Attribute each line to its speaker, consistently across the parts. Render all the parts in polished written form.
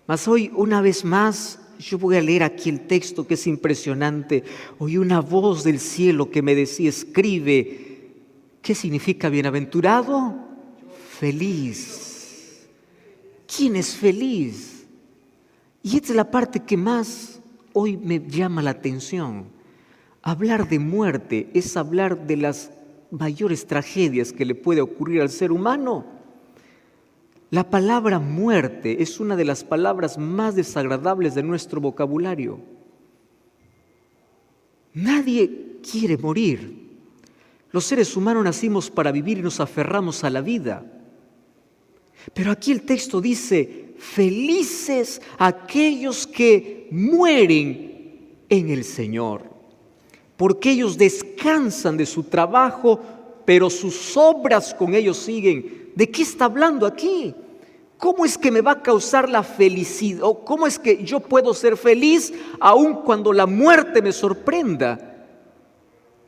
Speaker 1: Mas hoy, una vez más, yo voy a leer aquí el texto que es impresionante. Oí una voz del cielo que me decía, escribe. ¿Qué significa bienaventurado? Feliz. ¿Quién es feliz? Y esta es la parte que más hoy me llama la atención. Hablar de muerte es hablar de las mayores tragedias que le puede ocurrir al ser humano. La palabra muerte es una de las palabras más desagradables de nuestro vocabulario. Nadie quiere morir. Los seres humanos nacimos para vivir y nos aferramos a la vida. Pero aquí el texto dice, felices aquellos que mueren en el Señor, porque ellos descansan de su trabajo, pero sus obras con ellos siguen. ¿De qué está hablando aquí? ¿Cómo es que me va a causar la felicidad? ¿O cómo es que yo puedo ser feliz aun cuando la muerte me sorprenda?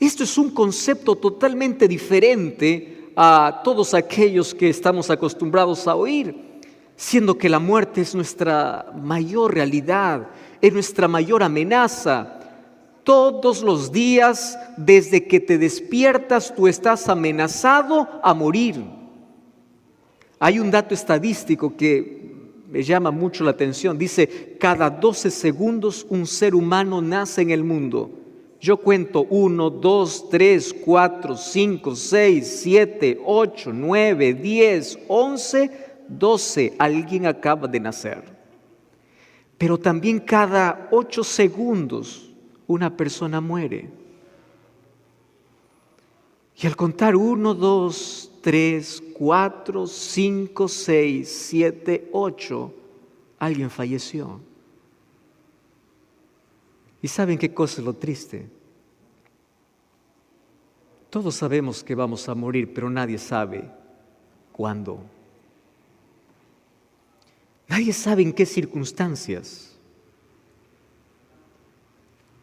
Speaker 1: Esto es un concepto totalmente diferente a todos aquellos que estamos acostumbrados a oír, siendo que la muerte es nuestra mayor realidad, es nuestra mayor amenaza. Todos los días, desde que te despiertas, tú estás amenazado a morir. Hay un dato estadístico que me llama mucho la atención. Dice, cada 12 segundos un ser humano nace en el mundo. Yo cuento 1, 2, 3, 4, 5, 6, 7, 8, 9, 10, 11, 12. Alguien acaba de nacer. Pero también cada 8 segundos una persona muere. Y al contar 1, 2, 3, 4, 5, 6, 7, 8, alguien falleció. ¿Y saben qué cosa es lo triste? Todos sabemos que vamos a morir, pero nadie sabe cuándo. Nadie sabe en qué circunstancias.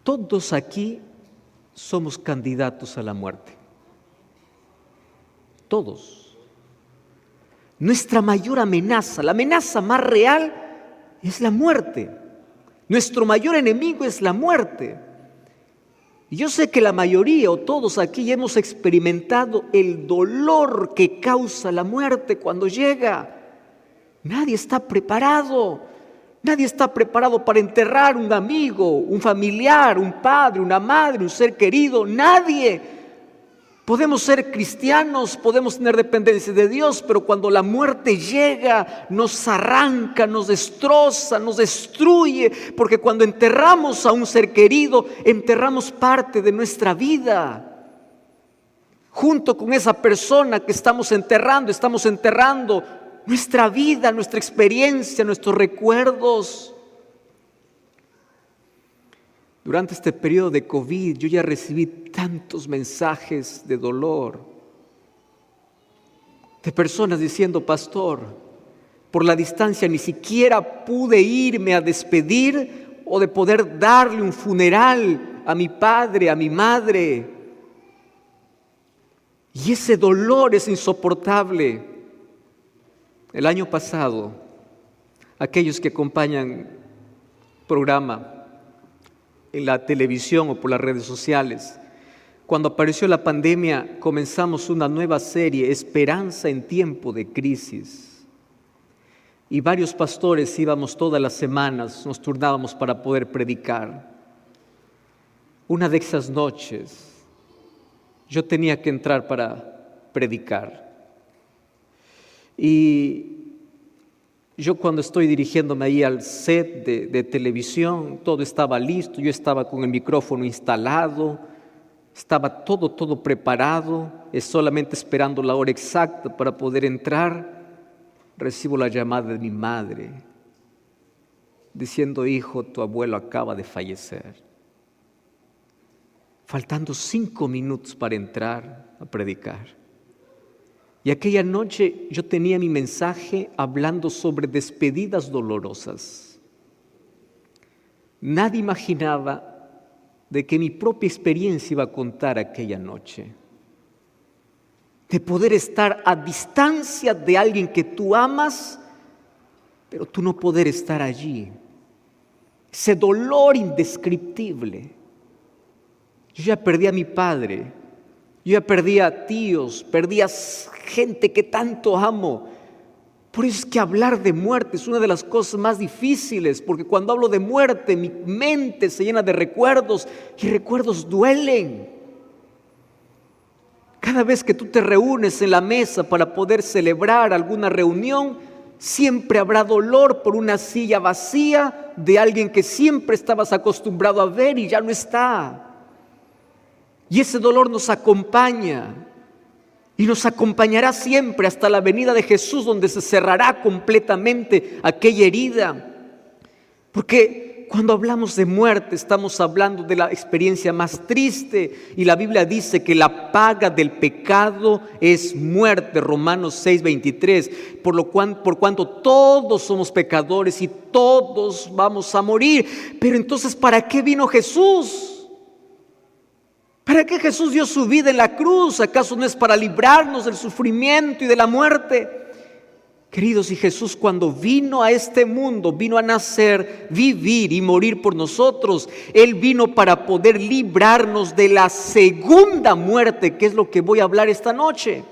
Speaker 1: Todos aquí somos candidatos a la muerte. Todos. Nuestra mayor amenaza, la amenaza más real es la muerte. Nuestro mayor enemigo es la muerte. Y yo sé que la mayoría o todos aquí hemos experimentado el dolor que causa la muerte cuando llega. Nadie está preparado. Nadie está preparado para enterrar un amigo, un familiar, un padre, una madre, un ser querido. Nadie. Podemos ser cristianos, podemos tener dependencia de Dios, pero cuando la muerte llega, nos arranca, nos destroza, nos destruye, porque cuando enterramos a un ser querido, enterramos parte de nuestra vida. Junto con esa persona que estamos enterrando nuestra vida, nuestra experiencia, nuestros recuerdos. Durante este periodo de COVID, yo ya recibí tantos mensajes de dolor, de personas diciendo, pastor, por la distancia ni siquiera pude irme a despedir o de poder darle un funeral a mi padre, a mi madre. Y ese dolor es insoportable. El año pasado, aquellos que acompañan programa en la televisión o por las redes sociales, cuando apareció la pandemia, comenzamos una nueva serie, Esperanza en tiempo de crisis. Y varios pastores íbamos todas las semanas, nos turnábamos para poder predicar. Una de esas noches, yo tenía que entrar para predicar. Y yo cuando estoy dirigiéndome ahí al set de televisión, todo estaba listo, yo estaba con el micrófono instalado, estaba todo preparado, solamente esperando la hora exacta para poder entrar. Recibo la llamada de mi madre, diciendo, hijo, tu abuelo acaba de fallecer. Faltando 5 minutos para entrar a predicar. Y aquella noche yo tenía mi mensaje hablando sobre despedidas dolorosas. Nadie imaginaba de que mi propia experiencia iba a contar aquella noche. De poder estar a distancia de alguien que tú amas pero tú no poder estar allí. Ese dolor indescriptible. Yo ya perdí a mi padre, yo ya perdí a tíos, perdí a gente que tanto amo. Por eso es que hablar de muerte es una de las cosas más difíciles, porque cuando hablo de muerte mi mente se llena de recuerdos y recuerdos duelen. Cada vez que tú te reúnes en la mesa para poder celebrar alguna reunión, siempre habrá dolor por una silla vacía de alguien que siempre estabas acostumbrado a ver y ya no está. Y ese dolor nos acompaña. Y nos acompañará siempre hasta la venida de Jesús, donde se cerrará completamente aquella herida. Porque cuando hablamos de muerte estamos hablando de la experiencia más triste. Y la Biblia dice que la paga del pecado es muerte. Romanos 6:23. Por cuanto todos somos pecadores y todos vamos a morir. Pero entonces, ¿para qué vino Jesús? ¿Para qué Jesús dio su vida en la cruz? ¿Acaso no es para librarnos del sufrimiento y de la muerte? Queridos, y Jesús cuando vino a este mundo, vino a nacer, vivir y morir por nosotros. Él vino para poder librarnos de la segunda muerte, que es lo que voy a hablar esta noche.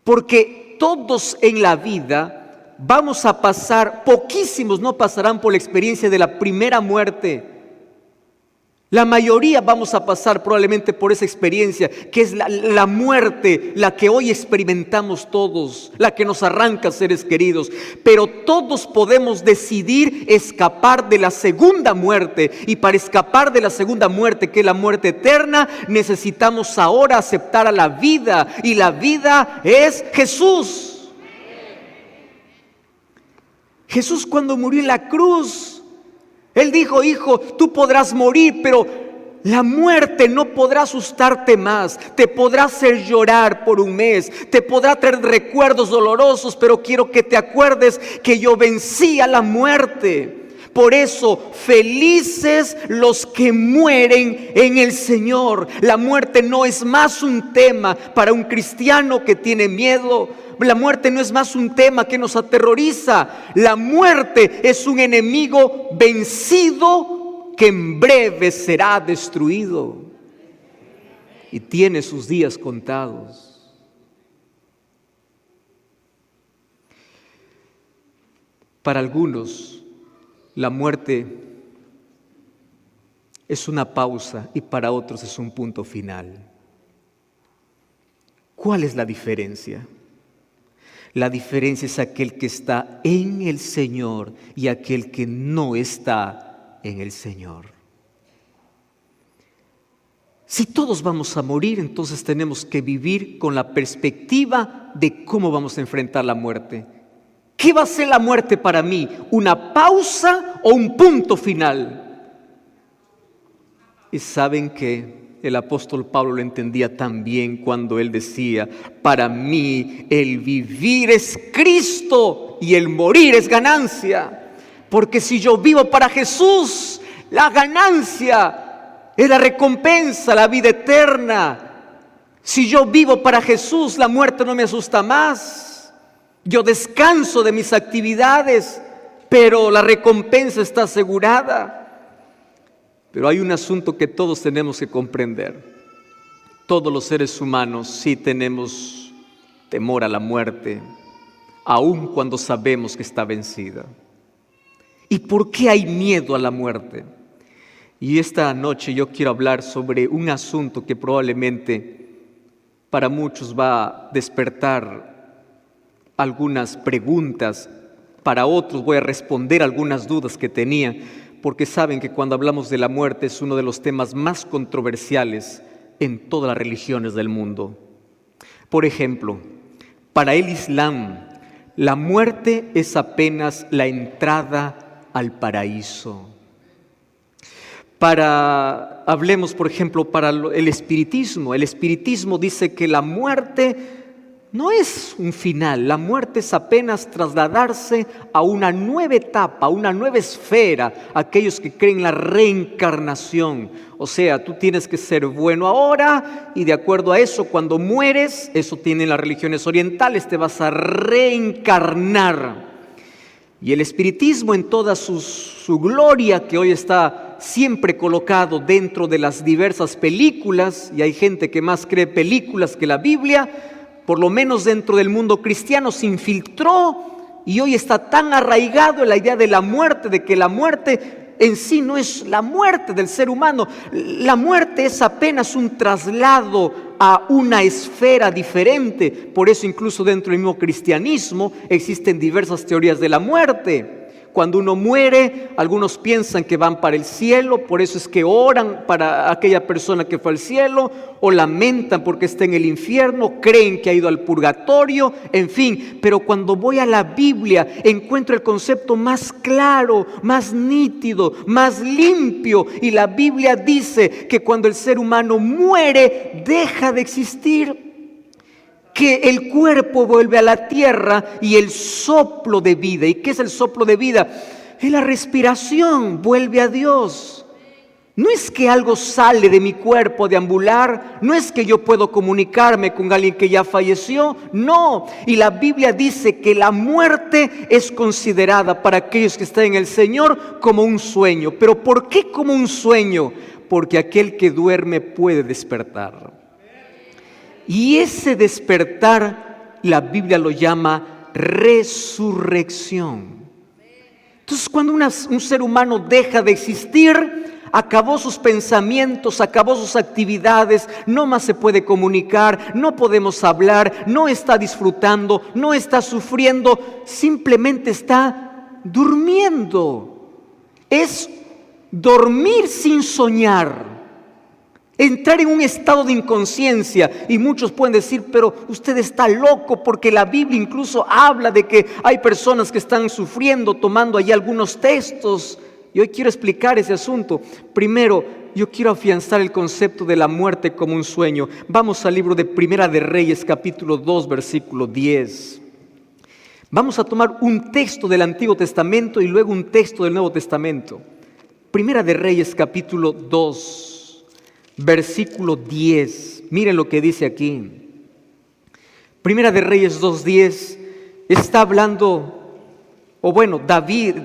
Speaker 1: Porque todos en la vida vamos a pasar, poquísimos no pasarán por la experiencia de la primera muerte. La mayoría vamos a pasar probablemente por esa experiencia, que es la muerte, la que hoy experimentamos todos, la que nos arranca seres queridos. Pero todos podemos decidir escapar de la segunda muerte. Y para escapar de la segunda muerte, que es la muerte eterna, necesitamos ahora aceptar a la vida. Y la vida es Jesús. Jesús cuando murió en la cruz, Él dijo: hijo, tú podrás morir, pero la muerte no podrá asustarte más. Te podrá hacer llorar por un mes, te podrá traer recuerdos dolorosos, pero quiero que te acuerdes que yo vencí a la muerte. Por eso, felices los que mueren en el Señor. La muerte no es más un tema para un cristiano que tiene miedo. La muerte no es más un tema que nos aterroriza. La muerte es un enemigo vencido que en breve será destruido y tiene sus días contados. Para algunos, la muerte es una pausa y para otros es un punto final. ¿Cuál es la diferencia? La diferencia es aquel que está en el Señor y aquel que no está en el Señor. Si todos vamos a morir, entonces tenemos que vivir con la perspectiva de cómo vamos a enfrentar la muerte. ¿Qué va a ser la muerte para mí? ¿Una pausa o un punto final? Y saben que el apóstol Pablo lo entendía tan bien cuando él decía: para mí el vivir es Cristo y el morir es ganancia. Porque si yo vivo para Jesús, la ganancia es la recompensa, la vida eterna. Si yo vivo para Jesús, la muerte no me asusta más. Yo descanso de mis actividades, pero la recompensa está asegurada. Pero hay un asunto que todos tenemos que comprender. Todos los seres humanos sí tenemos temor a la muerte, aun cuando sabemos que está vencida. ¿Y por qué hay miedo a la muerte? Y esta noche yo quiero hablar sobre un asunto que probablemente para muchos va a despertar algunas preguntas, para otros voy a responder algunas dudas que tenía. Porque saben que cuando hablamos de la muerte es uno de los temas más controversiales en todas las religiones del mundo. Por ejemplo, para el Islam, la muerte es apenas la entrada al paraíso. Hablemos, por ejemplo, para el espiritismo dice que la muerte no es un final, la muerte es apenas trasladarse a una nueva etapa, a una nueva esfera, aquellos que creen en la reencarnación. O sea, tú tienes que ser bueno ahora y de acuerdo a eso, cuando mueres, eso tienen las religiones orientales, te vas a reencarnar. Y el espiritismo en toda su gloria, que hoy está siempre colocado dentro de las diversas películas, y hay gente que más cree películas que la Biblia, por lo menos dentro del mundo cristiano se infiltró y hoy está tan arraigado en la idea de la muerte, de que la muerte en sí no es la muerte del ser humano. La muerte es apenas un traslado a una esfera diferente. Por eso incluso dentro del mismo cristianismo existen diversas teorías de la muerte. Cuando uno muere, algunos piensan que van para el cielo, por eso es que oran para aquella persona que fue al cielo, o lamentan porque está en el infierno, creen que ha ido al purgatorio, en fin. Pero cuando voy a la Biblia, encuentro el concepto más claro, más nítido, más limpio. Y la Biblia dice que cuando el ser humano muere, deja de existir, que el cuerpo vuelve a la tierra y el soplo de vida. ¿Y qué es el soplo de vida? Es la respiración, vuelve a Dios. No es que algo sale de mi cuerpo deambular, no es que yo puedo comunicarme con alguien que ya falleció, no. Y la Biblia dice que la muerte es considerada para aquellos que están en el Señor como un sueño. ¿Pero por qué como un sueño? Porque aquel que duerme puede despertar. Y ese despertar, la Biblia lo llama resurrección. Entonces, cuando un ser humano deja de existir, acabó sus pensamientos, acabó sus actividades, no más se puede comunicar, no podemos hablar, no está disfrutando, no está sufriendo, simplemente está durmiendo. Es dormir sin soñar. Entrar en un estado de inconsciencia. Y muchos pueden decir, pero usted está loco, porque la Biblia incluso habla de que hay personas que están sufriendo, tomando allí algunos textos. Y hoy quiero explicar ese asunto. Primero, yo quiero afianzar el concepto de la muerte como un sueño. Vamos al libro de Primera de Reyes, capítulo 2, versículo 10. Vamos a tomar un texto del Antiguo Testamento y luego un texto del Nuevo Testamento. Primera de Reyes, capítulo 2. Versículo 10, miren lo que dice aquí. Primera de Reyes 2:10 está hablando, David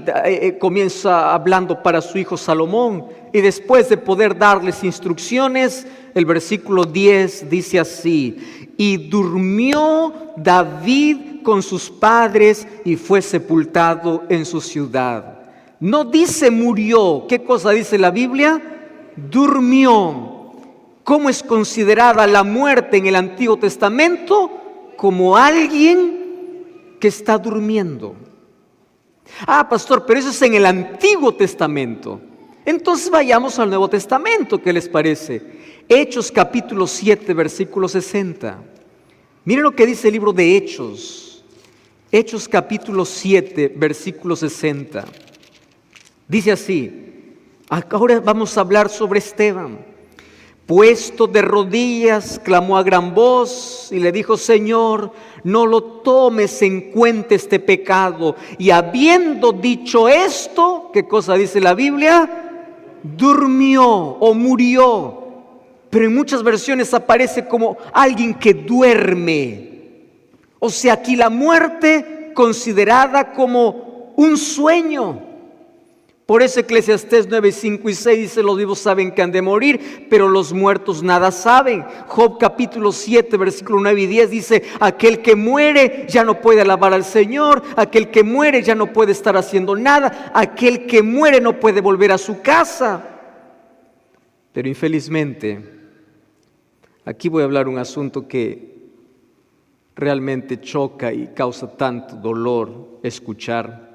Speaker 1: comienza hablando para su hijo Salomón, y después de poder darles instrucciones, el versículo 10 dice así: y durmió David con sus padres y fue sepultado en su ciudad. No dice murió. ¿Qué cosa dice la Biblia? Durmió. ¿Cómo es considerada la muerte en el Antiguo Testamento? Como alguien que está durmiendo. Ah, pastor, pero eso es en el Antiguo Testamento. Entonces vayamos al Nuevo Testamento, ¿qué les parece? Hechos capítulo 7, versículo 60. Miren lo que dice el libro de Hechos. Hechos capítulo 7, versículo 60. Dice así. Ahora vamos a hablar sobre Esteban. Puesto de rodillas, clamó a gran voz y le dijo: Señor, no lo tomes en cuenta este pecado. Y habiendo dicho esto, ¿qué cosa dice la Biblia? Durmió o murió. Pero en muchas versiones aparece como alguien que duerme. O sea, aquí la muerte considerada como un sueño. Por eso Eclesiastés 9, 5 y 6 dice: los vivos saben que han de morir, pero los muertos nada saben. Job capítulo 7, versículo 9 y 10 dice: aquel que muere ya no puede alabar al Señor, aquel que muere ya no puede estar haciendo nada, aquel que muere no puede volver a su casa. Pero infelizmente, aquí voy a hablar un asunto que realmente choca y causa tanto dolor escuchar.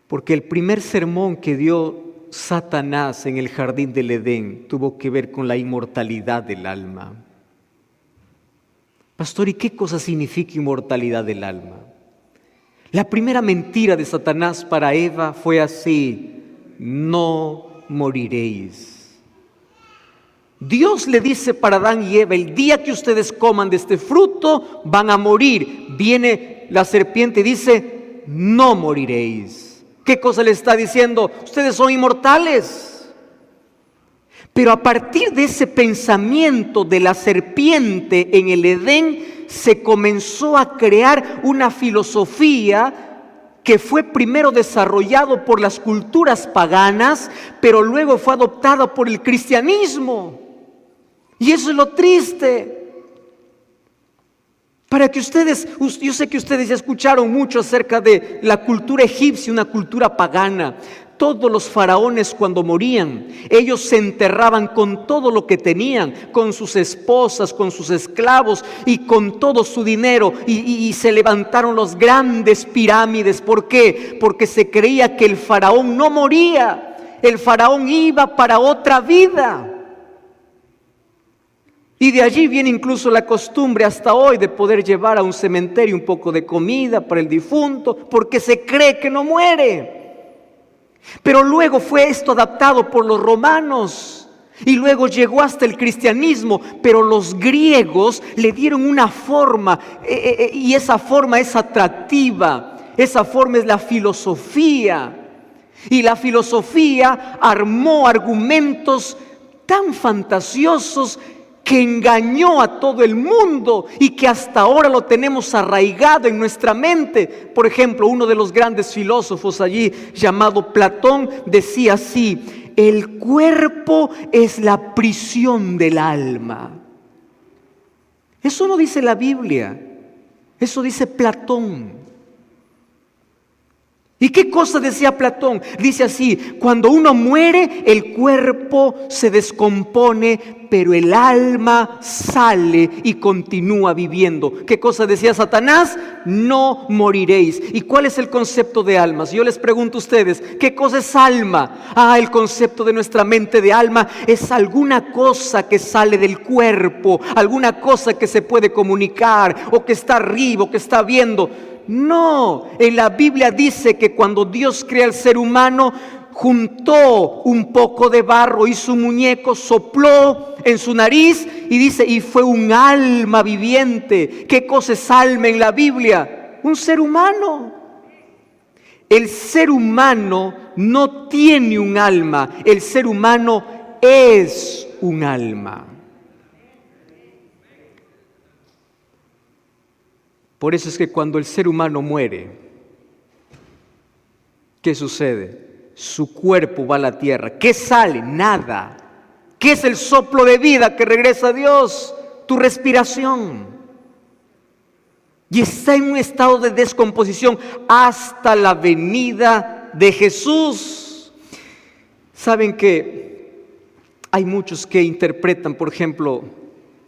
Speaker 1: Porque el primer sermón que dio Satanás en el jardín del Edén tuvo que ver con la inmortalidad del alma. Pastor, ¿y qué cosa significa inmortalidad del alma? La primera mentira de Satanás para Eva fue así: no moriréis. Dios le dice para Adán y Eva: el día que ustedes coman de este fruto van a morir. Viene la serpiente y dice: no moriréis. ¿Qué cosa le está diciendo? Ustedes son inmortales. Pero a partir de ese pensamiento de la serpiente en el Edén, se comenzó a crear una filosofía que fue primero desarrollado por las culturas paganas, pero luego fue adoptada por el cristianismo. Y eso es lo triste. Para que ustedes, yo sé que ustedes ya escucharon mucho acerca de la cultura egipcia, una cultura pagana. Todos los faraones cuando morían, ellos se enterraban con todo lo que tenían, con sus esposas, con sus esclavos y con todo su dinero. Y se levantaron los grandes pirámides. ¿Por qué? Porque se creía que el faraón no moría, el faraón iba para otra vida. Y de allí viene incluso la costumbre hasta hoy de poder llevar a un cementerio un poco de comida para el difunto, porque se cree que no muere. Pero luego fue esto adaptado por los romanos y luego llegó hasta el cristianismo, pero los griegos le dieron una forma y esa forma es atractiva, esa forma es la filosofía. Y la filosofía armó argumentos tan fantasiosos que engañó a todo el mundo y que hasta ahora lo tenemos arraigado en nuestra mente. Por ejemplo, uno de los grandes filósofos allí, llamado Platón, decía así: el cuerpo es la prisión del alma. Eso no dice la Biblia, eso dice Platón. ¿Y qué cosa decía Platón? Dice así: cuando uno muere, el cuerpo se descompone, pero el alma sale y continúa viviendo. ¿Qué cosa decía Satanás? No moriréis. ¿Y cuál es el concepto de alma? Si yo les pregunto a ustedes, ¿qué cosa es alma? El concepto de nuestra mente de alma es alguna cosa que sale del cuerpo, alguna cosa que se puede comunicar, o que está arriba, o que está viendo. No, en la Biblia dice que cuando Dios crea al ser humano, juntó un poco de barro, hizo un muñeco, sopló en su nariz y dice, y fue un alma viviente. ¿Qué cosa es alma en la Biblia? Un ser humano. El ser humano no tiene un alma, el ser humano es un alma. Por eso es que cuando el ser humano muere, ¿qué sucede? Su cuerpo va a la tierra. ¿Qué sale? Nada. ¿Qué es el soplo de vida que regresa a Dios? Tu respiración. Y está en un estado de descomposición hasta la venida de Jesús. Saben que hay muchos que interpretan, por ejemplo,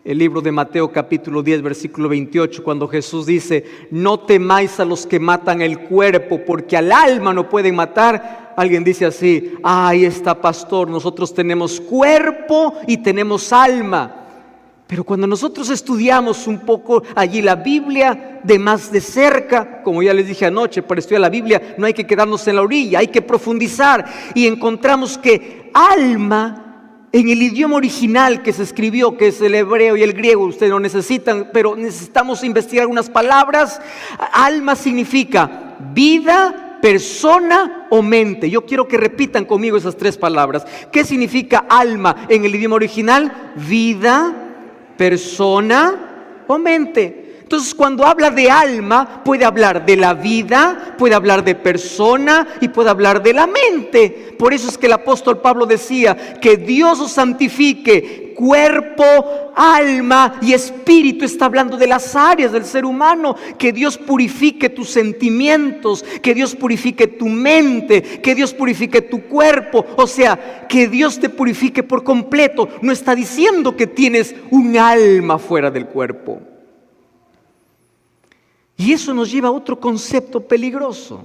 Speaker 1: el libro de Mateo capítulo 10 versículo 28, cuando Jesús dice: no temáis a los que matan el cuerpo, porque al alma no pueden matar. Alguien dice así: ahí está, pastor, nosotros tenemos cuerpo y tenemos alma. Pero cuando nosotros estudiamos un poco allí la Biblia de más de cerca, como ya les dije anoche, para estudiar la Biblia no hay que quedarnos en la orilla, hay que profundizar, y encontramos que alma, en el idioma original que se escribió, que es el hebreo y el griego, ustedes no necesitan, pero necesitamos investigar algunas palabras. Alma significa vida, persona o mente. Yo quiero que repitan conmigo esas tres palabras. ¿Qué significa alma en el idioma original? Vida, persona o mente. Entonces, cuando habla de alma, puede hablar de la vida, puede hablar de persona y puede hablar de la mente. Por eso es que el apóstol Pablo decía que Dios os santifique cuerpo, alma y espíritu. Está hablando de las áreas del ser humano. Que Dios purifique tus sentimientos, que Dios purifique tu mente, que Dios purifique tu cuerpo. O sea, que Dios te purifique por completo. No está diciendo que tienes un alma fuera del cuerpo. Y eso nos lleva a otro concepto peligroso.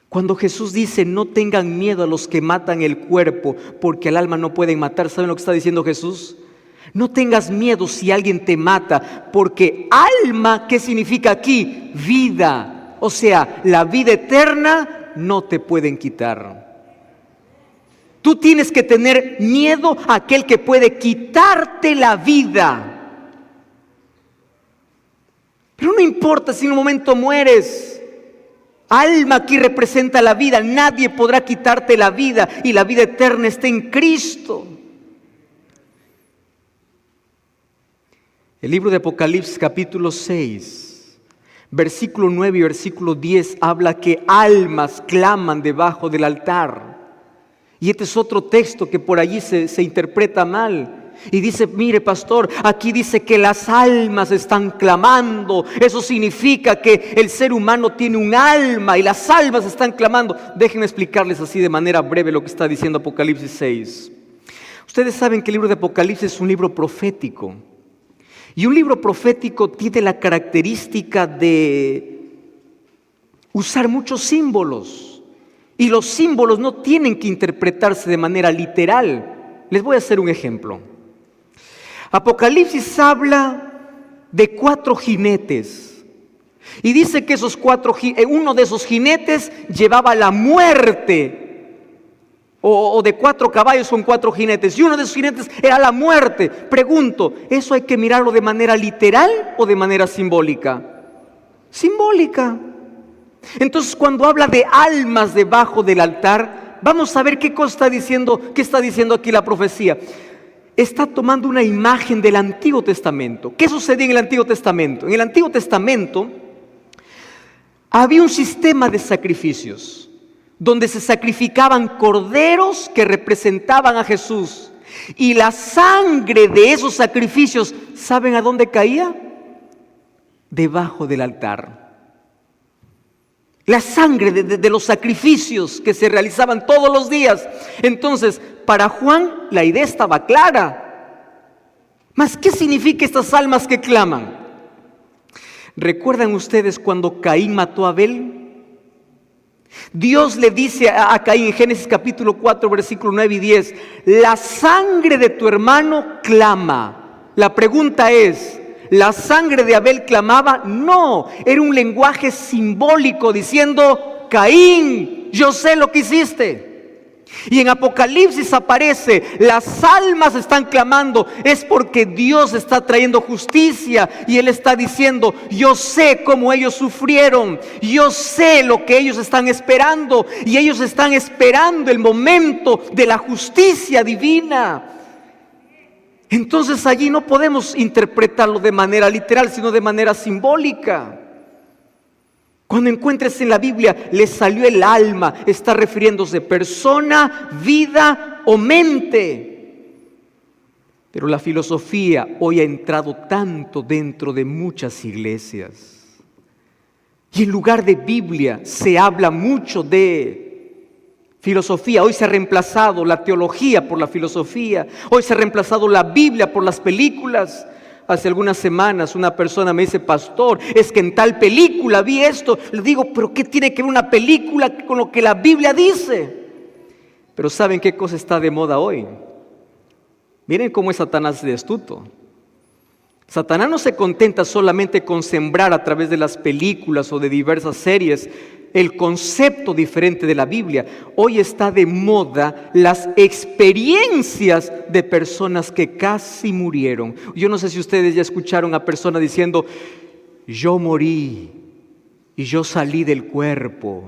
Speaker 1: Cuando Jesús dice: no tengan miedo a los que matan el cuerpo, porque al alma no pueden matar. ¿Saben lo que está diciendo Jesús? No tengas miedo si alguien te mata, porque alma, ¿qué significa aquí? Vida. O sea, la vida eterna no te pueden quitar. Tú tienes que tener miedo a aquel que puede quitarte la vida. Pero no importa si en un momento mueres. Alma aquí representa la vida. Nadie podrá quitarte la vida, y la vida eterna está en Cristo. El libro de Apocalipsis capítulo 6, Versículo 9 y versículo 10 habla que almas claman debajo del altar. Y este es otro texto que por allí se interpreta mal. Y dice, mire pastor, aquí dice que las almas están clamando. Eso significa que el ser humano tiene un alma y las almas están clamando. Déjenme explicarles así de manera breve lo que está diciendo Apocalipsis 6. Ustedes saben que el libro de Apocalipsis es un libro profético. Y un libro profético tiene la característica de usar muchos símbolos. Y los símbolos no tienen que interpretarse de manera literal. Les voy a hacer un ejemplo. Apocalipsis habla de 4 jinetes. Y dice que uno de esos jinetes llevaba la muerte. O de 4 caballos con 4 jinetes. Y uno de esos jinetes era la muerte. Pregunto, ¿eso hay que mirarlo de manera literal o de manera simbólica? Simbólica. Entonces, cuando habla de almas debajo del altar, vamos a ver qué está diciendo aquí la profecía. Está tomando una imagen del Antiguo Testamento. ¿Qué sucedía en el Antiguo Testamento? En el Antiguo Testamento había un sistema de sacrificios donde se sacrificaban corderos que representaban a Jesús. Y la sangre de esos sacrificios, ¿saben a dónde caía? Debajo del altar. La sangre de los sacrificios que se realizaban todos los días. Entonces, para Juan la idea estaba clara. ¿Mas qué significa estas almas que claman? ¿Recuerdan ustedes cuando Caín mató a Abel? Dios le dice a Caín en Génesis capítulo 4, versículo 9 y 10, la sangre de tu hermano clama. La pregunta es, ¿la sangre de Abel clamaba? No, era un lenguaje simbólico diciendo, Caín, yo sé lo que hiciste. Y en Apocalipsis aparece, las almas están clamando, es porque Dios está trayendo justicia y Él está diciendo, yo sé cómo ellos sufrieron, yo sé lo que ellos están esperando y ellos están esperando el momento de la justicia divina. Entonces allí no podemos interpretarlo de manera literal, sino de manera simbólica. Cuando encuentres en la Biblia, le salió el alma, está refiriéndose persona, vida o mente. Pero la filosofía hoy ha entrado tanto dentro de muchas iglesias. Y en lugar de Biblia se habla mucho de filosofía. Hoy se ha reemplazado la teología por la filosofía. Hoy se ha reemplazado la Biblia por las películas. Hace algunas semanas una persona me dice, pastor, es que en tal película vi esto. Le digo, pero ¿qué tiene que ver una película con lo que la Biblia dice? Pero ¿saben qué cosa está de moda hoy? Miren cómo es Satanás de astuto. Satanás no se contenta solamente con sembrar a través de las películas o de diversas series el concepto diferente de la Biblia. Hoy está de moda las experiencias de personas que casi murieron. Yo no sé si ustedes ya escucharon a personas diciendo, yo morí y yo salí del cuerpo.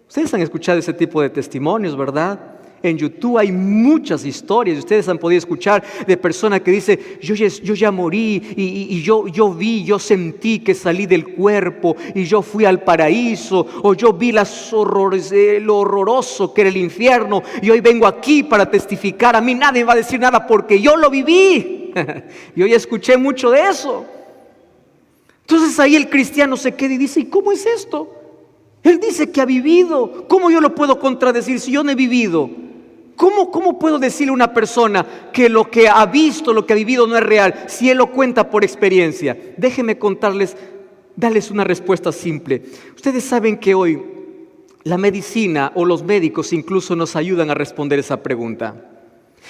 Speaker 1: Ustedes han escuchado ese tipo de testimonios, ¿verdad? En YouTube hay muchas historias, ustedes han podido escuchar de personas que dicen, yo ya morí y yo vi, yo sentí que salí del cuerpo y yo fui al paraíso, o yo vi lo horroroso que era el infierno y hoy vengo aquí para testificar. A mí nadie me va a decir nada porque yo lo viví. Yo ya escuché mucho de eso. Entonces ahí el cristiano se queda y dice, ¿y cómo es esto? Él dice que ha vivido. ¿Cómo yo lo puedo contradecir si yo no he vivido? ¿Cómo puedo decirle a una persona que lo que ha visto, lo que ha vivido no es real, si él lo cuenta por experiencia? Déjenme darles una respuesta simple. Ustedes saben que hoy la medicina o los médicos incluso nos ayudan a responder esa pregunta.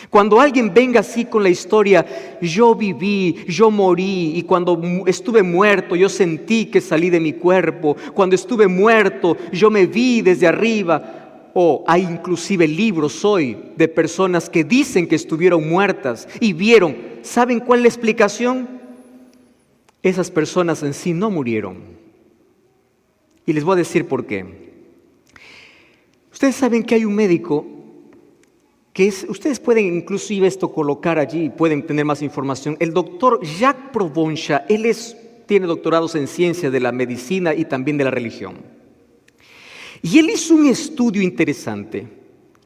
Speaker 1: Cuando alguien venga así con la historia, yo viví, yo morí y cuando estuve muerto yo sentí que salí de mi cuerpo, cuando estuve muerto yo me vi desde arriba. O hay inclusive libros hoy de personas que dicen que estuvieron muertas y vieron. ¿Saben cuál es la explicación? Esas personas en sí no murieron. Y les voy a decir por qué. Ustedes saben que hay un médico ustedes pueden inclusive esto colocar allí, pueden tener más información. El doctor Jacques Provenza, él es tiene doctorados en ciencia de la medicina y también de la religión. Y él hizo un estudio interesante.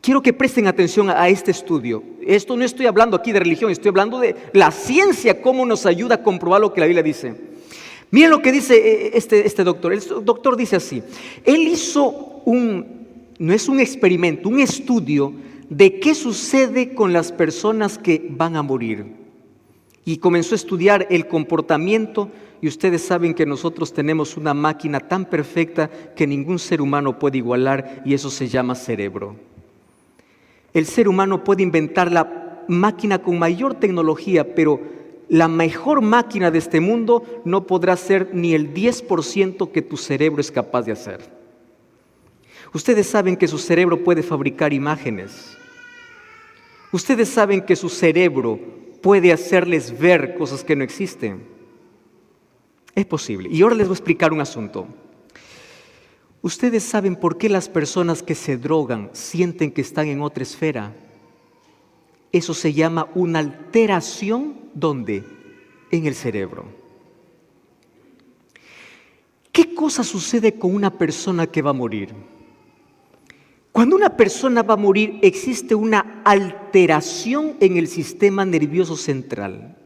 Speaker 1: Quiero que presten atención a este estudio. Esto no estoy hablando aquí de religión, estoy hablando de la ciencia, cómo nos ayuda a comprobar lo que la Biblia dice. Miren lo que dice este doctor. El doctor dice así: él hizo no es un experimento, un estudio de qué sucede con las personas que van a morir. Y comenzó a estudiar el comportamiento, y ustedes saben que nosotros tenemos una máquina tan perfecta que ningún ser humano puede igualar, y eso se llama cerebro. El ser humano puede inventar la máquina con mayor tecnología, pero la mejor máquina de este mundo no podrá ser ni el 10% que tu cerebro es capaz de hacer. Ustedes saben que su cerebro puede fabricar imágenes. Ustedes saben que su cerebro puede hacerles ver cosas que no existen. Es posible. Y ahora les voy a explicar un asunto. Ustedes saben por qué las personas que se drogan sienten que están en otra esfera. Eso se llama una alteración, ¿dónde? En el cerebro. ¿Qué cosa sucede con una persona que va a morir? Cuando una persona va a morir, existe una alteración en el sistema nervioso central.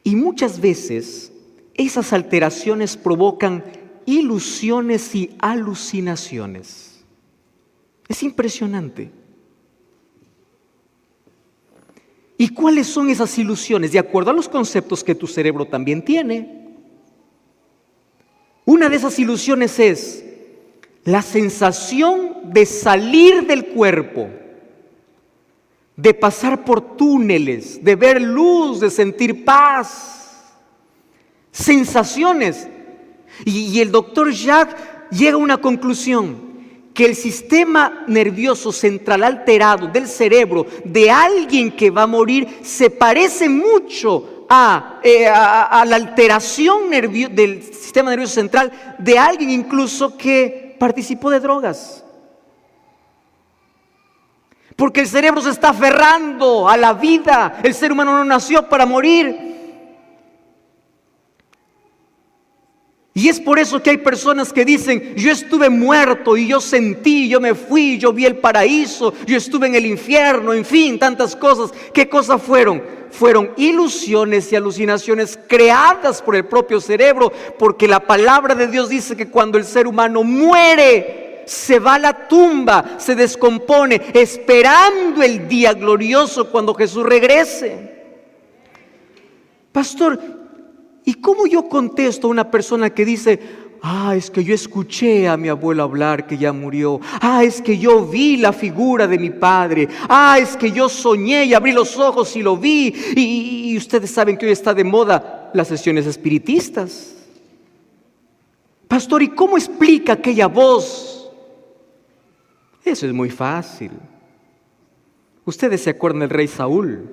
Speaker 1: Y muchas veces esas alteraciones provocan ilusiones y alucinaciones. Es impresionante. ¿Y cuáles son esas ilusiones? De acuerdo a los conceptos que tu cerebro también tiene. Una de esas ilusiones es la sensación de salir del cuerpo, de pasar por túneles, de ver luz, de sentir paz, sensaciones. Y el doctor Jacques llega a una conclusión, que el sistema nervioso central alterado del cerebro de alguien que va a morir se parece mucho a la alteración del sistema nervioso central de alguien incluso que participó de drogas. Porque el cerebro se está aferrando a la vida. El ser humano no nació para morir. Y es por eso que hay personas que dicen: yo estuve muerto y yo sentí, yo me fui, yo vi el paraíso, yo estuve en el infierno, en fin, tantas cosas. ¿Qué cosas fueron? Fueron ilusiones y alucinaciones creadas por el propio cerebro, porque la palabra de Dios dice que cuando el ser humano muere, se va a la tumba, se descompone, esperando el día glorioso cuando Jesús regrese. Pastor, ¿y cómo yo contesto a una persona que dice: es que yo escuché a mi abuelo hablar que ya murió, es que yo vi la figura de mi padre, es que yo soñé y abrí los ojos y lo vi, y ustedes saben que hoy está de moda las sesiones espiritistas? Pastor, ¿y cómo explica aquella voz? Eso es muy fácil. Ustedes se acuerdan del rey Saúl.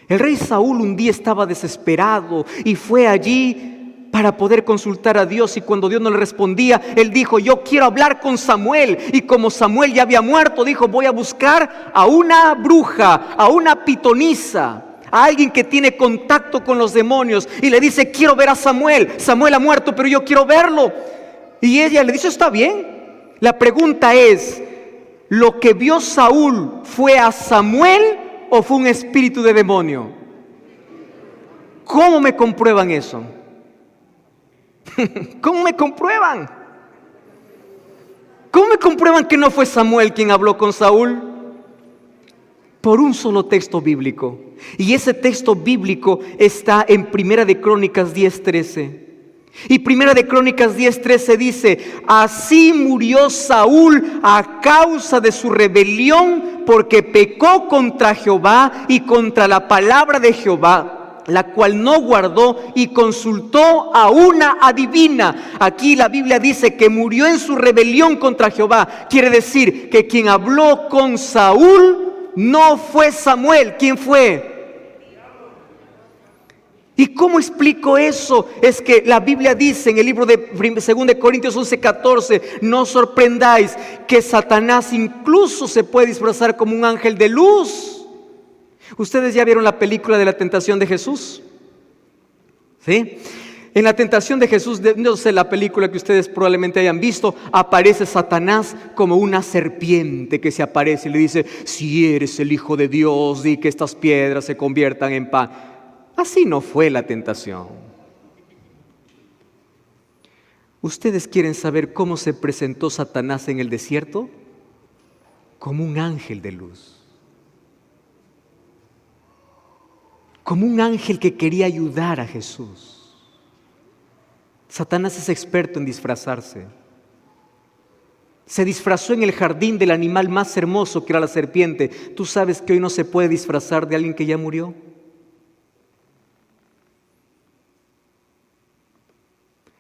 Speaker 1: El rey Saúl un día estaba desesperado y fue allí para poder consultar a Dios, y cuando Dios no le respondía, él dijo: yo quiero hablar con Samuel. Y como Samuel ya había muerto, dijo: voy a buscar a una bruja, a una pitonisa, a alguien que tiene contacto con los demonios, y le dice: quiero ver a Samuel. Samuel ha muerto, pero yo quiero verlo. Y ella le dice: está bien. La pregunta es: ¿lo que vio Saúl fue a Samuel o fue un espíritu de demonio? ¿Cómo me comprueban eso? ¿Cómo me comprueban? ¿Cómo me comprueban que no fue Samuel quien habló con Saúl? Por un solo texto bíblico. Y ese texto bíblico está en Primera de Crónicas 10:13. Y Primera de Crónicas 10:13 dice: así murió Saúl a causa de su rebelión, porque pecó contra Jehová y contra la palabra de Jehová, la cual no guardó, y consultó a una adivina. Aquí la Biblia dice que murió en su rebelión contra Jehová. Quiere decir que quien habló con Saúl no fue Samuel. ¿Quién fue? ¿Y cómo explico eso? Es que la Biblia dice en el libro de 2 Corintios 11:14: no os sorprendáis que Satanás incluso se puede disfrazar como un ángel de luz. ¿Ustedes ya vieron la película de la tentación de Jesús? ¿Sí? En la tentación de Jesús, no sé, la película que ustedes probablemente hayan visto, aparece Satanás como una serpiente que se aparece y le dice: si eres el Hijo de Dios, di que estas piedras se conviertan en pan. Así no fue la tentación. ¿Ustedes quieren saber cómo se presentó Satanás en el desierto? Como un ángel de luz. Como un ángel que quería ayudar a Jesús. Satanás es experto en disfrazarse. Se disfrazó en el jardín del animal más hermoso, que era la serpiente. ¿Tú sabes que hoy no se puede disfrazar de alguien que ya murió?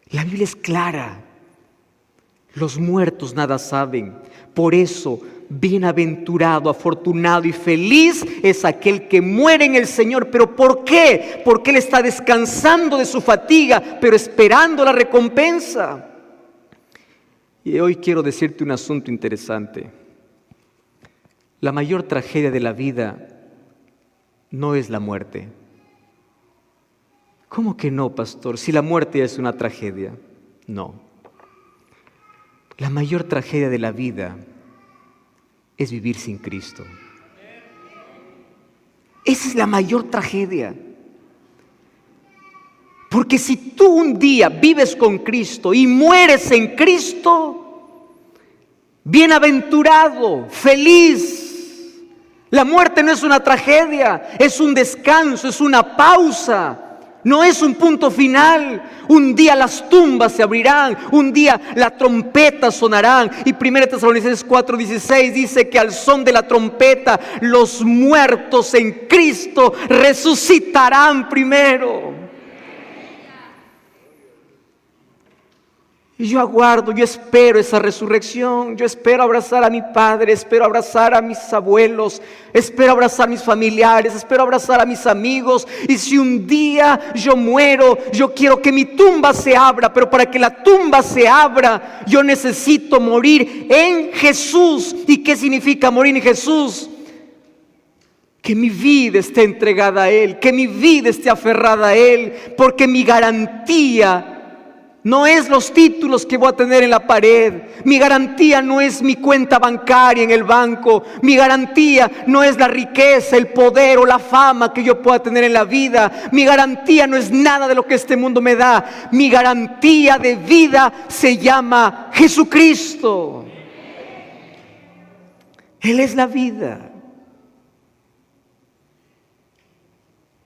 Speaker 1: La Biblia es clara. Los muertos nada saben. Por eso, bienaventurado, afortunado y feliz es aquel que muere en el Señor. ¿Pero por qué? Porque Él está descansando de su fatiga, pero esperando la recompensa. Y hoy quiero decirte un asunto interesante. La mayor tragedia de la vida no es la muerte. ¿Cómo que no, pastor? Si la muerte es una tragedia. No. La mayor tragedia de la vida es vivir sin Cristo. Esa es la mayor tragedia. Porque si tú un día vives con Cristo y mueres en Cristo, bienaventurado, feliz. La muerte no es una tragedia, es un descanso, es una pausa. No es un punto final. Un día las tumbas se abrirán, un día la trompeta sonarán. Y 1 Tesalonicenses 4:16 dice que al son de la trompeta los muertos en Cristo resucitarán primero. Y yo aguardo, yo espero esa resurrección, yo espero abrazar a mi padre, espero abrazar a mis abuelos, espero abrazar a mis familiares, espero abrazar a mis amigos. Y si un día yo muero, yo quiero que mi tumba se abra, pero para que la tumba se abra, yo necesito morir en Jesús. ¿Y qué significa morir en Jesús? Que mi vida esté entregada a Él, que mi vida esté aferrada a Él, porque mi garantía no es los títulos que voy a tener en la pared. Mi garantía no es mi cuenta bancaria en el banco. Mi garantía no es la riqueza, el poder o la fama que yo pueda tener en la vida. Mi garantía no es nada de lo que este mundo me da. Mi garantía de vida se llama Jesucristo. Él es la vida.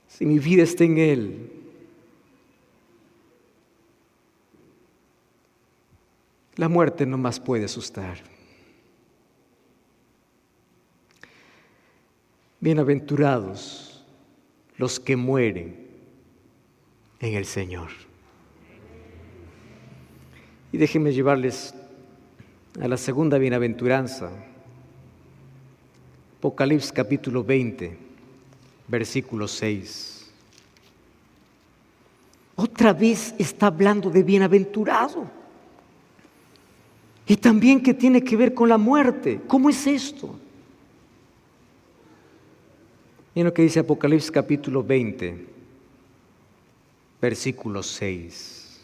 Speaker 1: Si mi vida está en Él, la muerte no más puede asustar. Bienaventurados los que mueren en el Señor. Y déjenme llevarles a la segunda bienaventuranza. Apocalipsis capítulo 20, versículo 6. Otra vez está hablando de bienaventurado. Y también que tiene que ver con la muerte. ¿Cómo es esto? Miren lo que dice Apocalipsis capítulo 20, versículo 6.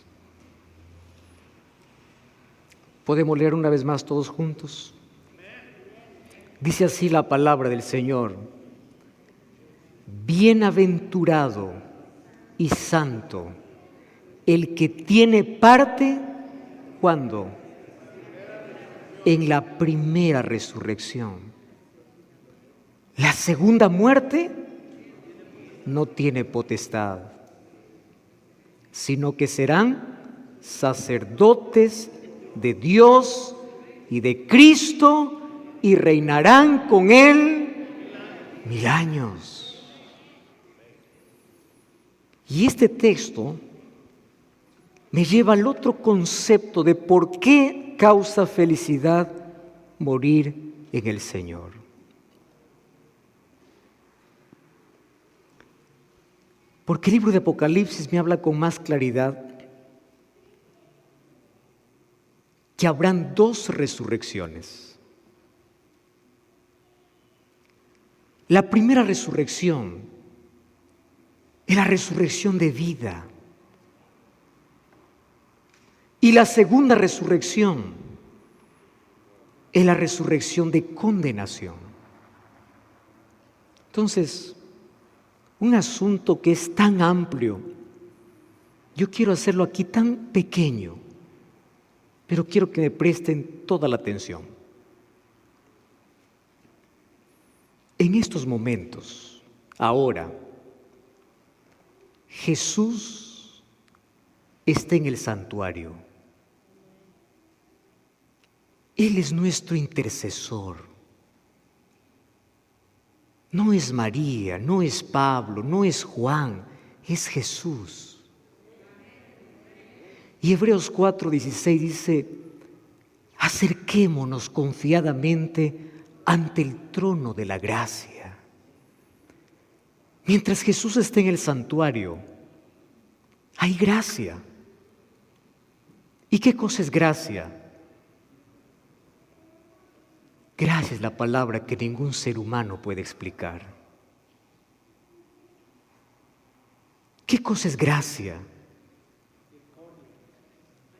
Speaker 1: ¿Podemos leer una vez más todos juntos? Dice así la palabra del Señor: bienaventurado y santo el que tiene parte, ¿cuándo? En la primera resurrección. La segunda muerte no tiene potestad, sino que serán sacerdotes de Dios y de Cristo y reinarán con Él 1000 años. Y este texto me lleva al otro concepto de por qué causa felicidad morir en el Señor. Porque el libro de Apocalipsis me habla con más claridad que habrán 2 resurrecciones. La primera resurrección es la resurrección de vida, Y la segunda resurrección es la resurrección de condenación. Entonces, un asunto que es tan amplio, yo quiero hacerlo aquí tan pequeño, pero quiero que me presten toda la atención. En estos momentos, ahora, Jesús está en el santuario. Él es nuestro intercesor. No es María, no es Pablo, no es Juan, es Jesús. Y Hebreos 4:16 dice: acerquémonos confiadamente ante el trono de la gracia. Mientras Jesús está en el santuario, hay gracia. ¿Y qué cosa es gracia? Gracia es la palabra que ningún ser humano puede explicar. ¿Qué cosa es gracia?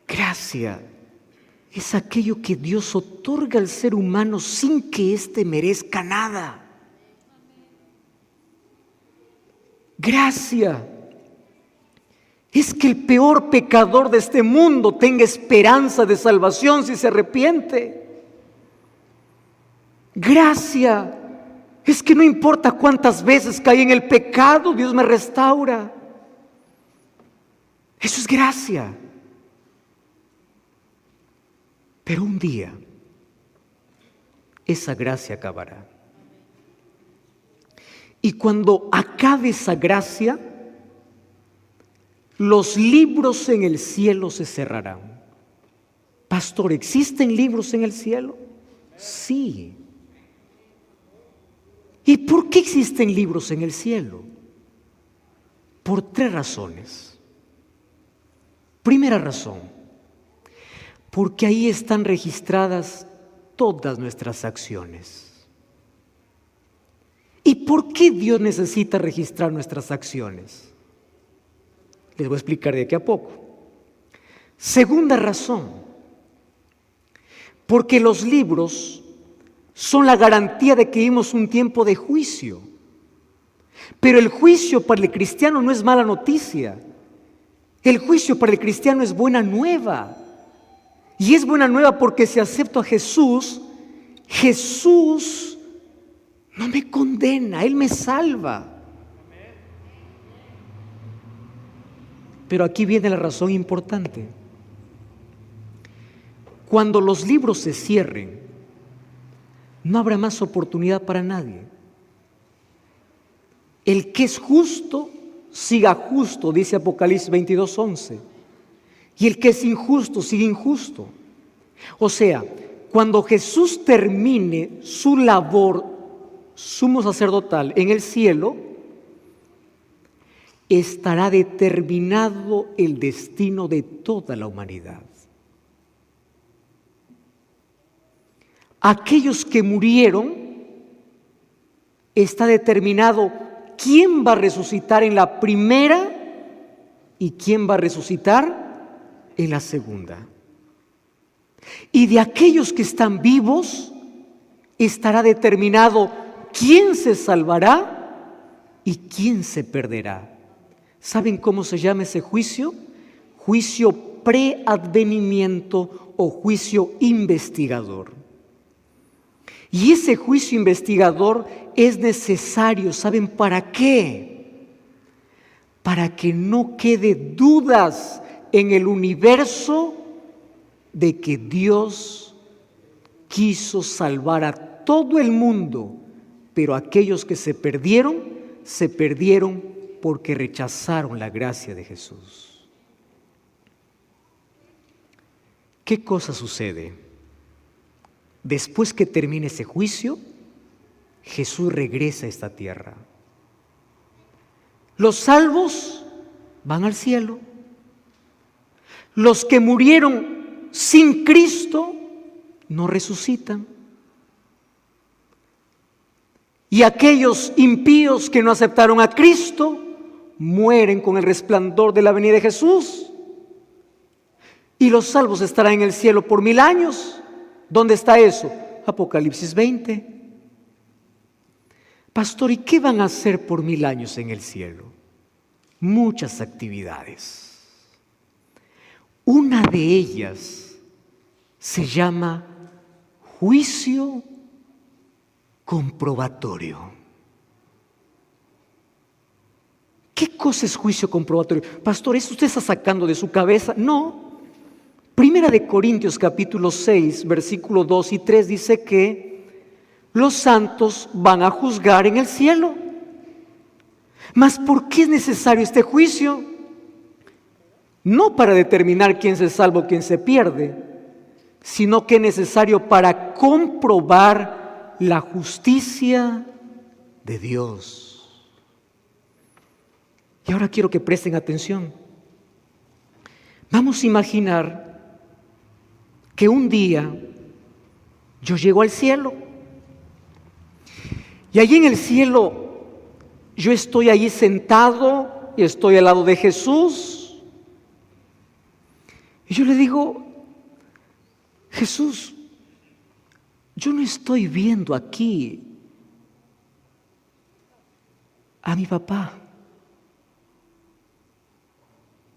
Speaker 1: Gracia es aquello que Dios otorga al ser humano sin que éste merezca nada. Gracia es que el peor pecador de este mundo tenga esperanza de salvación si se arrepiente. Gracia es que no importa cuántas veces caí en el pecado, Dios me restaura. Eso es gracia. Pero un día esa gracia acabará. Y cuando acabe esa gracia, los libros en el cielo se cerrarán. Pastor, ¿existen libros en el cielo? Sí. ¿Y por qué existen libros en el cielo? Por 3 razones. Primera razón, porque ahí están registradas todas nuestras acciones. ¿Y por qué Dios necesita registrar nuestras acciones? Les voy a explicar de aquí a poco. Segunda razón, porque los libros son la garantía de que vivimos un tiempo de juicio. Pero el juicio para el cristiano no es mala noticia. El juicio para el cristiano es buena nueva. Y es buena nueva porque si acepto a Jesús, Jesús no me condena, Él me salva. Pero aquí viene la razón importante. Cuando los libros se cierren, no habrá más oportunidad para nadie. El que es justo, siga justo, dice Apocalipsis 22:11. Y el que es injusto, sigue injusto. O sea, cuando Jesús termine su labor sumo sacerdotal en el cielo, estará determinado el destino de toda la humanidad. Aquellos que murieron, está determinado quién va a resucitar en la primera y quién va a resucitar en la segunda. Y de aquellos que están vivos, estará determinado quién se salvará y quién se perderá. ¿Saben cómo se llama ese juicio? Juicio preadvenimiento o juicio investigador. Y ese juicio investigador es necesario, ¿saben para qué? Para que no quede dudas en el universo de que Dios quiso salvar a todo el mundo, pero aquellos que se perdieron porque rechazaron la gracia de Jesús. ¿Qué cosa sucede? Después que termine ese juicio, Jesús regresa a esta tierra. Los salvos van al cielo. Los que murieron sin Cristo no resucitan. Y aquellos impíos que no aceptaron a Cristo mueren con el resplandor de la venida de Jesús. y los salvos estarán en el cielo por 1000 años. ¿Dónde está eso? Apocalipsis 20. Pastor, ¿y qué van a hacer por 1000 años en el cielo? Muchas actividades. Una de ellas se llama juicio comprobatorio. ¿Qué cosa es juicio comprobatorio? Pastor, ¿eso usted está sacando de su cabeza? No. Primera de Corintios capítulo 6, versículo 2 y 3 dice que los santos van a juzgar en el cielo. Mas ¿por qué es necesario este juicio? No para determinar quién se salva o quién se pierde, sino que es necesario para comprobar la justicia de Dios. Y ahora quiero que presten atención. Vamos a imaginar que un día yo llego al cielo y allí en el cielo yo estoy allí sentado y estoy al lado de Jesús y yo le digo: Jesús, yo no estoy viendo aquí a mi papá.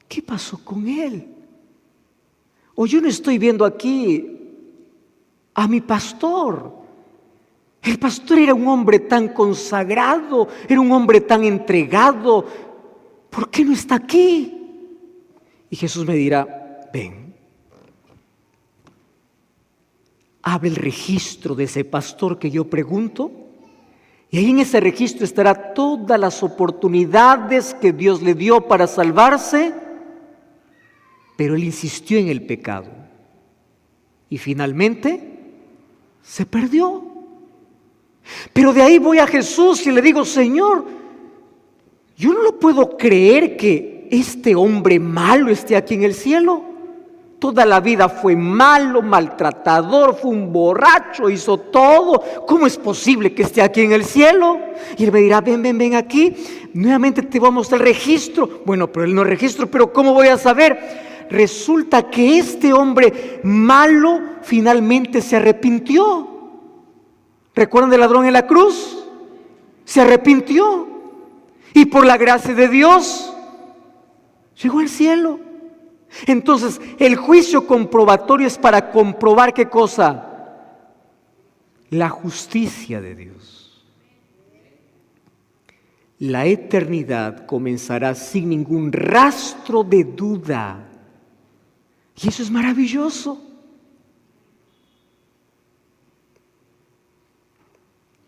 Speaker 1: ¿Qué pasó con él? O yo no estoy viendo aquí a mi pastor. El pastor era un hombre tan consagrado, era un hombre tan entregado. ¿Por qué no está aquí? Y Jesús me dirá: ven, abre el registro de ese pastor que yo pregunto, y ahí en ese registro estará todas las oportunidades que Dios le dio para salvarse, pero él insistió en el pecado y finalmente se perdió. Pero de ahí voy a Jesús y le digo: Señor, yo no lo puedo creer que este hombre malo esté aquí en el cielo. Toda la vida fue malo, maltratador, fue un borracho, hizo todo. ¿Cómo es posible que esté aquí en el cielo? Y él me dirá: ven aquí, nuevamente te voy a mostrar el registro. Bueno, pero él no registro, pero ¿cómo voy a saber? Resulta que este hombre malo finalmente se arrepintió. ¿Recuerdan del ladrón en la cruz? Se arrepintió y por la gracia de Dios llegó al cielo. Entonces, el juicio comprobatorio es para comprobar ¿qué cosa? La justicia de Dios. La eternidad comenzará sin ningún rastro de duda. Y eso es maravilloso.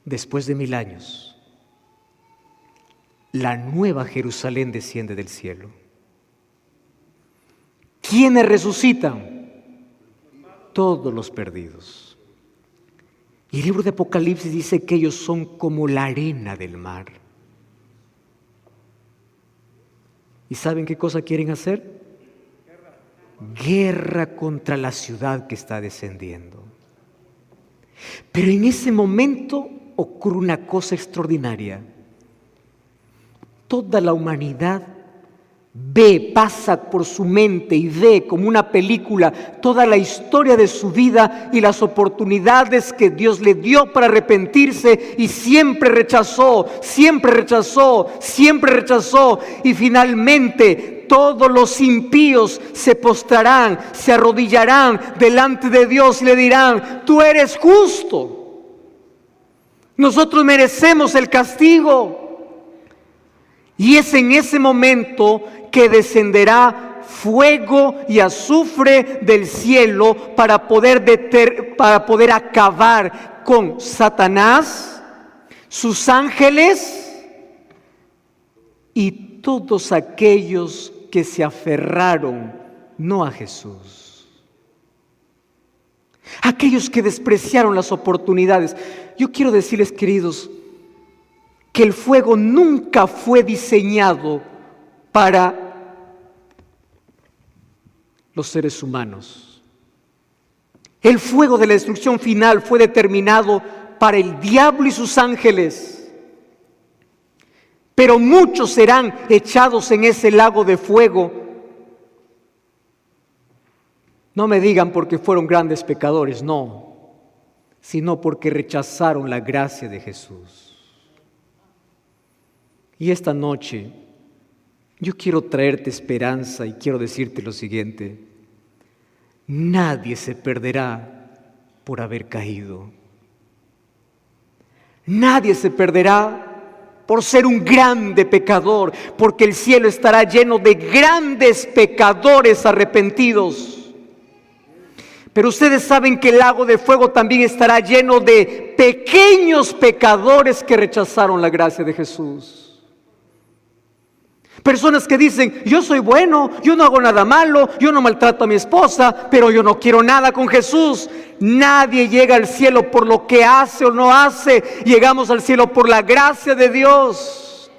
Speaker 1: Después de 1000 años, la nueva Jerusalén desciende del cielo. ¿Quiénes resucitan? Todos los perdidos. Y el libro de Apocalipsis dice que ellos son como la arena del mar. ¿Y saben qué cosa quieren hacer? Guerra contra la ciudad que está descendiendo. Pero en ese momento ocurre una cosa extraordinaria. Toda la humanidad pasa por su mente y ve como una película toda la historia de su vida y las oportunidades que Dios le dio para arrepentirse, y siempre rechazó y finalmente todos los impíos se postrarán, se arrodillarán delante de Dios y le dirán: tú eres justo, nosotros merecemos el castigo. Y es en ese momento que descenderá fuego y azufre del cielo para poder acabar con Satanás, sus ángeles y todos aquellos que se aferraron no a Jesús, aquellos que despreciaron las oportunidades. Yo quiero decirles, queridos, que el fuego nunca fue diseñado para los seres humanos. El fuego de la destrucción final fue determinado para el diablo y sus ángeles. Pero muchos serán echados en ese lago de fuego No me digan porque fueron grandes pecadores, no, sino porque rechazaron la gracia de Jesús. Y esta noche yo quiero traerte esperanza y quiero decirte lo siguiente: nadie se perderá por haber caído. Nadie se perderá por ser un grande pecador, porque el cielo estará lleno de grandes pecadores arrepentidos. Pero ustedes saben que el lago de fuego también estará lleno de pequeños pecadores que rechazaron la gracia de Jesús. Personas que dicen: yo soy bueno, yo no hago nada malo, yo no maltrato a mi esposa, pero yo no quiero nada con Jesús. Nadie llega al cielo por lo que hace o no hace. Llegamos al cielo por la gracia de Dios.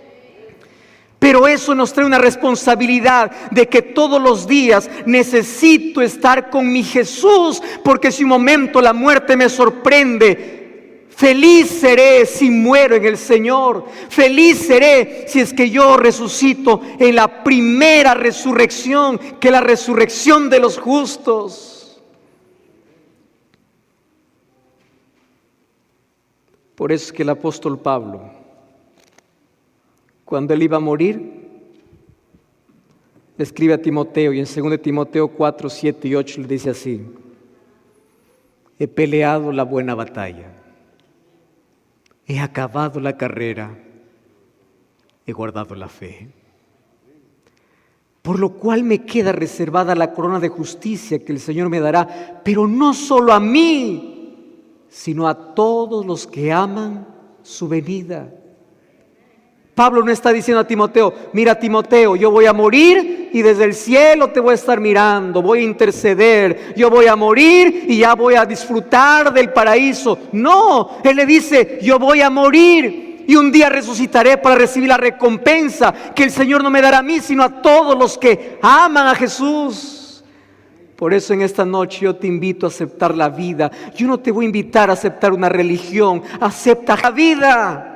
Speaker 1: Pero eso nos trae una responsabilidad de que todos los días necesito estar con mi Jesús, porque si un momento la muerte me sorprende, feliz seré si muero en el Señor. Feliz seré si es que yo resucito en la primera resurrección, que es la resurrección de los justos. Por eso es que el apóstol Pablo, cuando él iba a morir, le escribe a Timoteo, y en 2 Timoteo 4, 7 y 8 le dice así: he peleado la buena batalla, he acabado la carrera, he guardado la fe. Por lo cual me queda reservada la corona de justicia que el Señor me dará, pero no solo a mí, sino a todos los que aman su venida. Pablo no está diciendo a Timoteo: mira, Timoteo, yo voy a morir y desde el cielo te voy a estar mirando, voy a interceder, yo voy a morir y ya voy a disfrutar del paraíso. No, él le dice: yo voy a morir y un día resucitaré para recibir la recompensa que el Señor no me dará a mí, sino a todos los que aman a Jesús. Por eso en esta noche yo te invito a aceptar la vida. Yo no te voy a invitar a aceptar una religión, acepta la vida.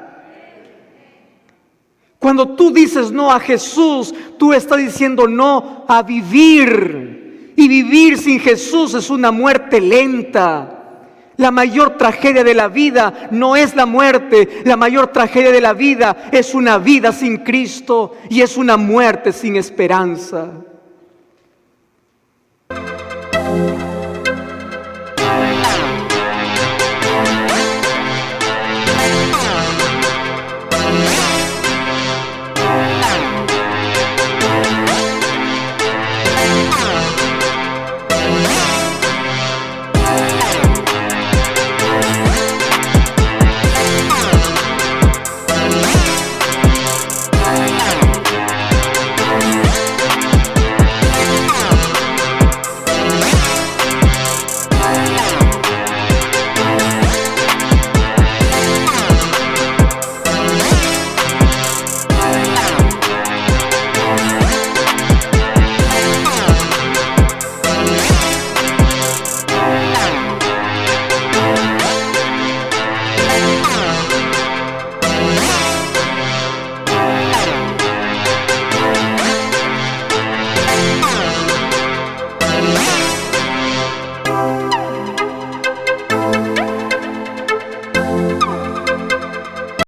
Speaker 1: Cuando tú dices no a Jesús, tú estás diciendo no a vivir. Y vivir sin Jesús es una muerte lenta. La mayor tragedia de la vida no es la muerte. La mayor tragedia de la vida es una vida sin Cristo y es una muerte sin esperanza.